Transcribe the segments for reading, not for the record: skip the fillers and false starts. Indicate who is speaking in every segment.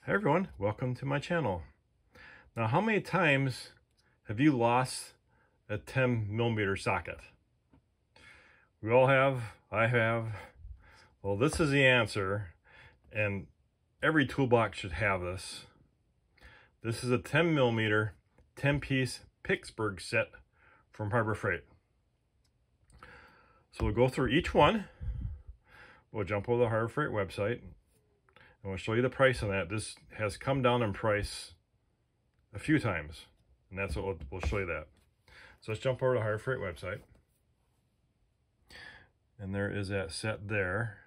Speaker 1: Hi everyone, welcome to my channel. Now, how many times have you lost a 10mm socket? We all have, I have. Well, this is the answer, and every toolbox should have this. This is a 10mm, 10-piece PITTSBURGH set from Harbor Freight. So we'll go through each one. We'll jump over the Harbor Freight website, and we'll show you the price on that. This has come down in price a few times, and that's what we'll show you that. So let's jump over to the Harbor Freight website. And there is that set there.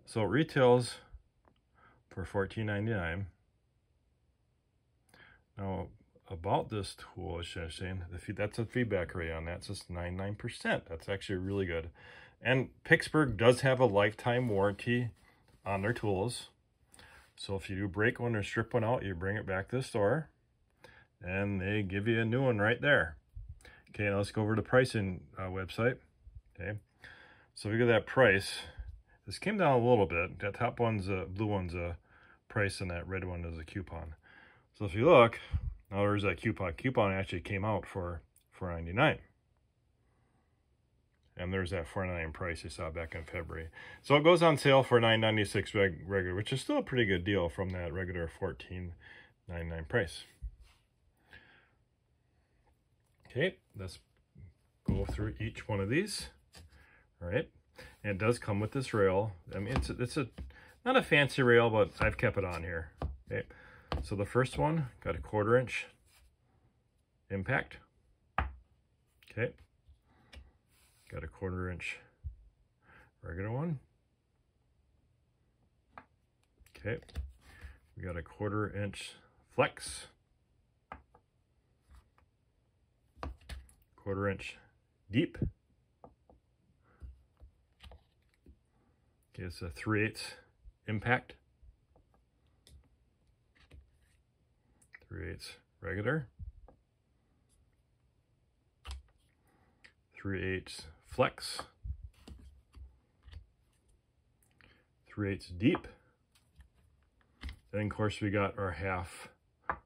Speaker 1: So it retails for $14.99. Now, about this tool, it's interesting. That's a feedback rate on that. It's just 99%. That's actually really good. And PITTSBURGH does have a lifetime warranty on their tools. So if you do break one or strip one out, you bring it back to the store and they give you a new one right there. Okay, now let's go over to the pricing website. Okay, so if you get that price, this came down a little bit. That top one's blue one's a price and that red one is a coupon. So if you look, now there's that coupon. Coupon actually came out for $4.99. And there's that $4.99 price you saw back in February. So it goes on sale for $9.96 regular, which is still a pretty good deal from that regular $14.99 price. Okay, let's go through each one of these. All right, and it does come with this rail. I mean, it's not a fancy rail, but I've kept it on here. Okay, so the first one got a 1/4 inch impact. Okay. Got a 1/4 inch regular one. Okay, we got a 1/4 inch flex, 1/4 inch deep. Okay, it's a 3/8 impact, 3/8 regular, 3/8 flex, 3/8 deep, and of course we got our half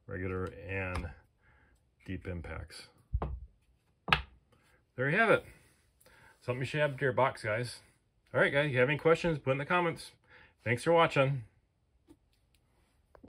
Speaker 1: regular and deep impacts. There you have it. Something you should have to your box, guys. All right, guys, if you have any questions, put in the comments. Thanks for watching.